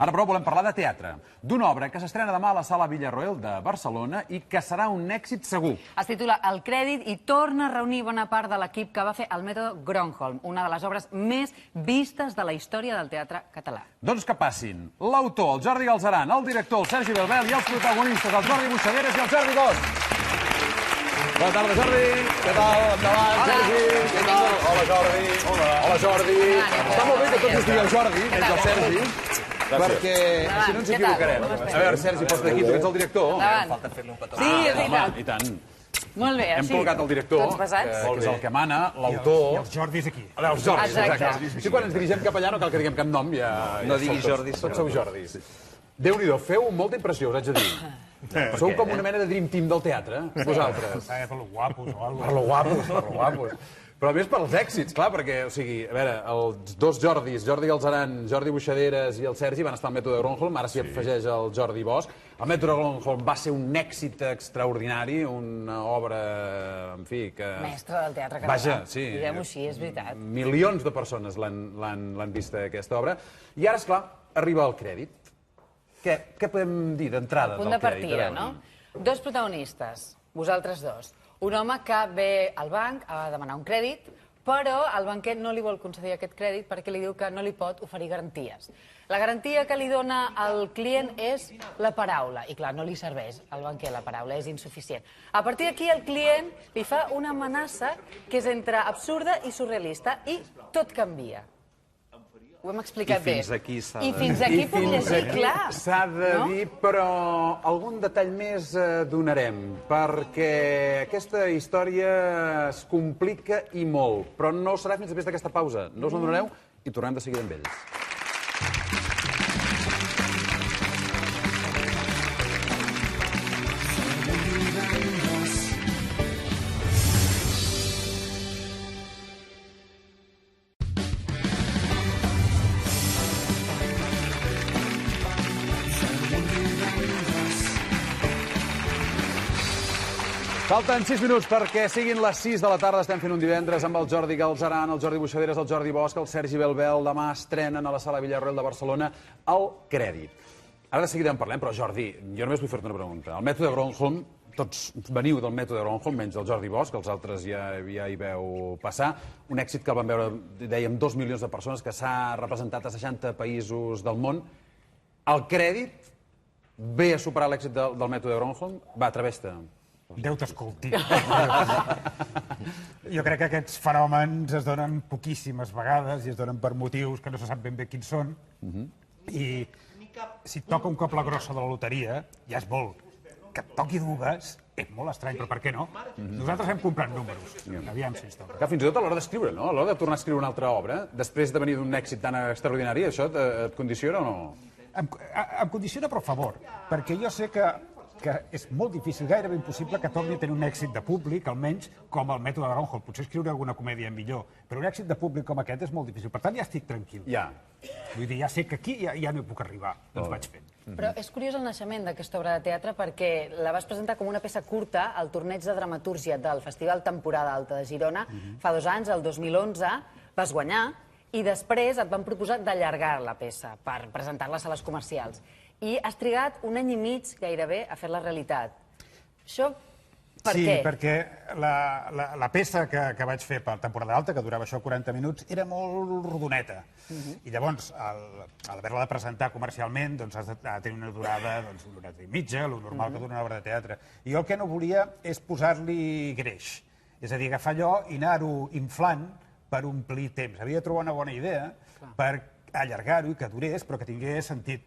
Ara, però, volem parlar de teatre, d'una obra que s'estrena demà a la Sala Villarroel de Barcelona i que serà un èxit segur. Es titula El crèdit i torna a reunir bona part de l'equip que va fer el mètode Gronholm, una de les obres més vistes de la història del teatre català. Doncs que passin l'autor, el Jordi Galzeran, el director, el Sergi Belbel, i els protagonistes, el Jordi Buixaderes i el Jordi Bosch. Bona tarda, Jordi. Què tal? Endavant, Sergi. Què tal? Hola, Jordi. Hola, Jordi. Està molt bé que tots us digueu Jordi, menys el Sergi, perquè així no ens equivocarem. A veure, Sergi, pots d'aquí, tu ets el director. Falta fer-li un petó. Sí, és veritat. I tant. Molt bé, Hem així. col·locat el director, que és el que mana, l'autor... I els Jordis aquí. Els Jordis, Exacte. exacte. Sí, quan ens dirigem cap allà no cal que diguem cap nom, ja... No diguis Jordis. Tots sou Jordis. Déu-n'hi-do, feu molta impressió, us haig de dir. Sou com una mena de dream team del teatre, vosaltres. Per lo guapos o alguna Per lo guapos. Però a més pels èxits, clar, perquè, o sigui, a veure, els dos Jordis, Jordi Galzeran, Jordi Buixaderes i el Sergi van estar al mètode Gronholm, ara s'hi afegeix el Jordi Bosch. El mètode Gronholm va ser un èxit extraordinari, una obra, en fi, que... Mestre del teatre català. Vaja, sí. Diguem-ho així, és veritat. Milions de persones l'han vista, aquesta obra. I ara, esclar, arriba el crèdit. Què podem dir d'entrada del Punt de crèdit? partida, no? Dos protagonistes, vosaltres dos. Un home que ve al banc a demanar un crèdit, però el banquer no li vol concedir aquest crèdit perquè li diu que no li pot oferir garanties. La garantia que li dona al client és la paraula, i clar, no li serveix al banquer la paraula, és insuficient. A partir d'aquí el client li fa una amenaça que és entre absurda i surrealista, i tot canvia. Ho hem explicat bé. I fins aquí s'ha de... I fins aquí puc llegir, clar. S'ha de dir, però algun detall més donarem, perquè aquesta història es complica i molt, però no serà fins després d'aquesta pausa. No us n'adonareu i tornem de seguida amb ells. Falten 6 minuts perquè siguin les 6 de la tarda. Estem fent un divendres amb el Jordi Galzeran, el Jordi Buixaderes, el Jordi Bosch, el Sergi Belbel. Demà estrenen a la Sala Villarroel de Barcelona el crèdit. Ara de seguida en parlem, però Jordi, jo només vull fer-te una pregunta. El mètode Gronholm, tots veniu del mètode Gronholm, menys el Jordi Bosch, que els altres ja hi veu passar. Un èxit que el van veure, dèiem, 2 milions de persones, que s'ha representat a 60 països del món. El crèdit ve a superar l'èxit del mètode Gronholm? Va, atreveix-te. Déu t'escolti. Jo crec que aquests fenòmens es donen poquíssimes vegades i es donen per motius que no se sap ben bé quins són. I si et toca un cop la grossa de la loteria, ja és molt. Que et toqui dues és molt estrany, però per què no? Nosaltres hem comprat números. Aviam si ens toca. Que fins i tot a l'hora d'escriure, no? A l'hora de tornar a escriure una altra obra, després de venir d'un èxit tan extraordinari, això et condiciona o no? Em condiciona, però a favor, perquè jo sé que és molt difícil, gairebé impossible, que torni a tenir un èxit de públic, almenys com el mètode Gronholm. Potser escriure alguna comèdia millor, però un èxit de públic com aquest és molt difícil. Per tant, ja estic tranquil. Ja. Vull dir, ja sé que aquí ja no hi puc arribar. Doncs vaig fent. Però és curiós el naixement d'aquesta obra de teatre perquè la vas presentar com una peça curta al torneig de dramatúrgia del Festival Temporada Alta de Girona fa 2 anys, el 2011, vas guanyar i després et van proposar d'allargar la peça per presentar-la a sales comercials. I has trigat 1 any i mig gairebé a fer la realitat. Això per què? Sí, perquè la peça que vaig fer per temporada alta, que durava això 40 minuts, era molt rodoneta. I llavors, al haver-la de presentar comercialment, doncs has de tenir una durada d'una horeta i mitja, el normal que dura una obra de teatre. I jo el que no volia és posar-li greix. És a dir, agafar allò i anar-ho inflant per omplir temps. Havia de trobar una bona idea per allargar-ho i que durés, però que tingués sentit.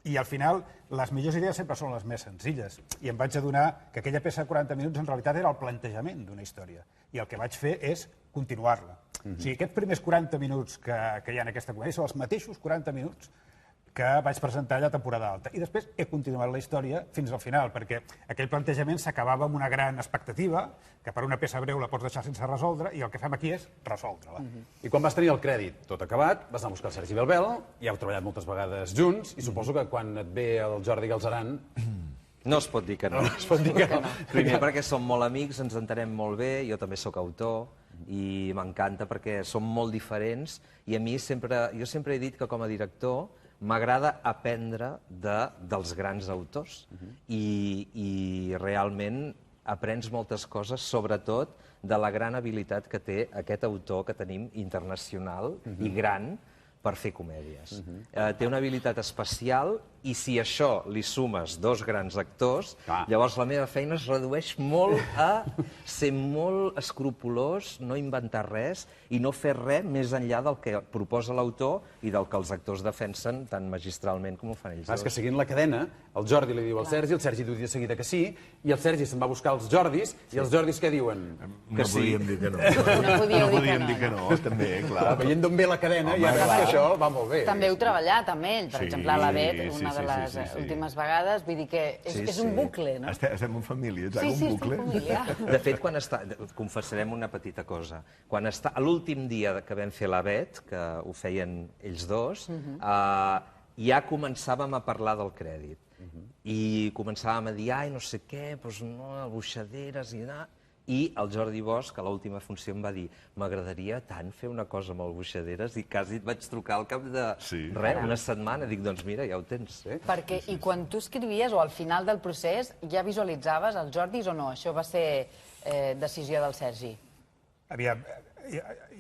I al final, les millors idees sempre són les més senzilles. I em vaig adonar que aquella peça de 40 minuts en realitat era el plantejament d'una història. I el que vaig fer és continuar-la. O sigui, aquests primers 40 minuts que hi ha en aquesta comèdia són els mateixos 40 minuts que vaig presentar allà a temporada alta. I després he continuat la història fins al final, perquè aquell plantejament s'acabava amb una gran expectativa, que per una peça breu la pots deixar sense resoldre, i el que fem aquí és resoldre-la. I quan vas tenir el crèdit tot acabat, vas anar a buscar el Sergi Belbel, i heu treballat moltes vegades junts, i suposo que quan et ve el Jordi Galzeran... No es pot dir que no. No es pot dir que no. Primer perquè som molt amics, ens entenem molt bé, jo també sóc autor, i m'encanta perquè som molt diferents, i a mi jo sempre he dit que com a director m'agrada aprendre dels grans autors i realment aprens moltes coses, sobretot de la gran habilitat que té aquest autor que tenim internacional i gran per fer comèdies. Té una habilitat especial i si això li sumes dos grans actors, llavors la meva feina es redueix molt a ser molt escrupolós, no inventar res i no fer res més enllà del que proposa l'autor i del que els actors defensen tan magistralment com ho fan ells dos. És que seguint la cadena, el Jordi li diu al Sergi, el Sergi diu de seguida que sí, i el Sergi se'n va buscar els Jordis, i els Jordis què diuen? No podíem dir que no. No podíem dir que no, també, clar. Veient d'on ve la cadena, ja veus que això va molt bé. També heu treballat amb ell, per exemple, a la Bet, una de les sí. últimes vegades, vull dir que és un bucle, no? Estem en família, Sí, un bucle. estem família. De fet, confessarem una petita cosa. Quan a l'últim dia que vam fer la Bet, que ho feien ells dos, ja començàvem a parlar del crèdit. I començàvem a dir, ai, no sé què, doncs no, Buixaderes i el Jordi Bosch, a l'última funció, em va dir m'agradaria tant fer una cosa amb el Buixaderes i quasi et vaig trucar al cap de una setmana. Dic, doncs mira, ja ho tens. Perquè, i quan tu escrivies o al final del procés, ja visualitzaves els Jordis o no? Això va ser decisió del Sergi? Aviam,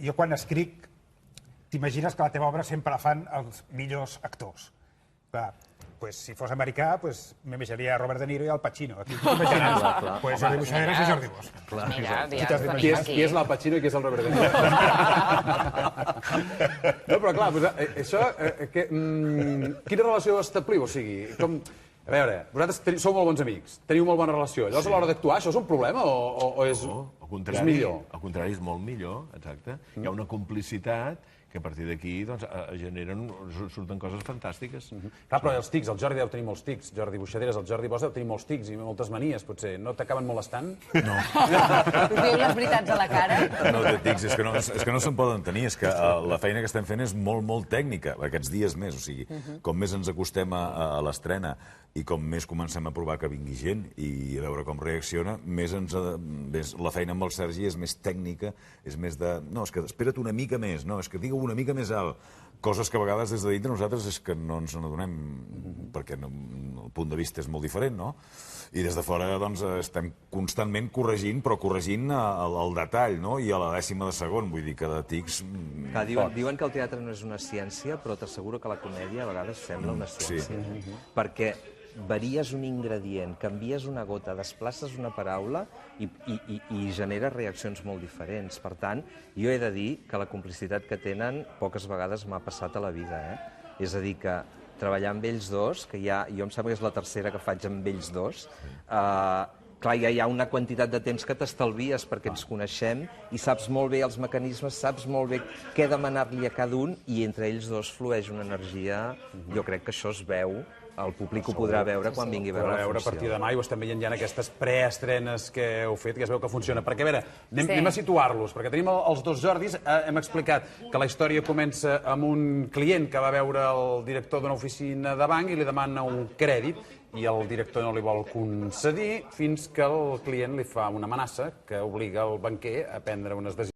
jo quan escric, t'imagines que la teva obra sempre la fan els millors actors. Clar, si fos americà, m'imaginaria Robert De Niro i Al Pacino. Aquí t'imagines, Jordi Buixaderes i Jordi Bosch. Mira, Qui és l'Al Pacino i qui és el Robert De Niro? No, però clar, això... Quina relació establiu? O sigui, com... A veure, vosaltres sou molt bons amics, teniu molt bona relació. Llavors, a l'hora d'actuar, això és un problema o és millor? Al contrari, és molt millor, exacte. Hi ha una complicitat que a partir d'aquí surten coses fantàstiques. Clar, però els tics, el Jordi deu tenir molts tics, Jordi Buixaderes, el Jordi Bosch deu tenir molts tics i moltes manies, potser. No t'acaben molestant? No. Us diu les veritats a la cara? No té tics, és que no se'n poden tenir, és que la feina que estem fent és molt tècnica, aquests dies més, o sigui, com més ens acostem a l'estrena i com més comencem a provar que vingui gent i a veure com reacciona, més la feina amb el Sergi és més tècnica, és més de... No, és que espera't una mica més, no, és que digue una mica més alt. Coses que a vegades des de dintre nosaltres és que no ens n'adonem, perquè el punt de vista és molt diferent, no? I des de fora, doncs, estem constantment corregint, però corregint al detall, no? I a la dècima de segon, vull dir que de tics... Diuen que el teatre no és una ciència, però t'asseguro que la comèdia a vegades sembla una ciència. Perquè varies un ingredient, canvies una gota, desplaces una paraula i genera reaccions molt diferents. Per tant, jo he de dir que la complicitat que tenen poques vegades m'ha passat a la vida. És a dir, que treballar amb ells dos, que jo em sembla que és la tercera que faig amb ells dos, clar, ja hi ha una quantitat de temps que t'estalvies perquè ens coneixem i saps molt bé els mecanismes, saps molt bé què demanar-li a cada un i entre ells dos flueix una energia, jo crec que això es veu, el públic ho podrà veure quan vingui a veure la funció. A partir de demà i ho estem veient ja en aquestes preestrenes que heu fet, que es veu que funciona. Perquè, a veure, anem a situar-los, perquè tenim els dos Jordis, hem explicat que la història comença amb un client que va veure el director d'una oficina de banc i li demana un crèdit i el director no li vol concedir fins que el client li fa una amenaça que obliga el banquer a prendre unes decisions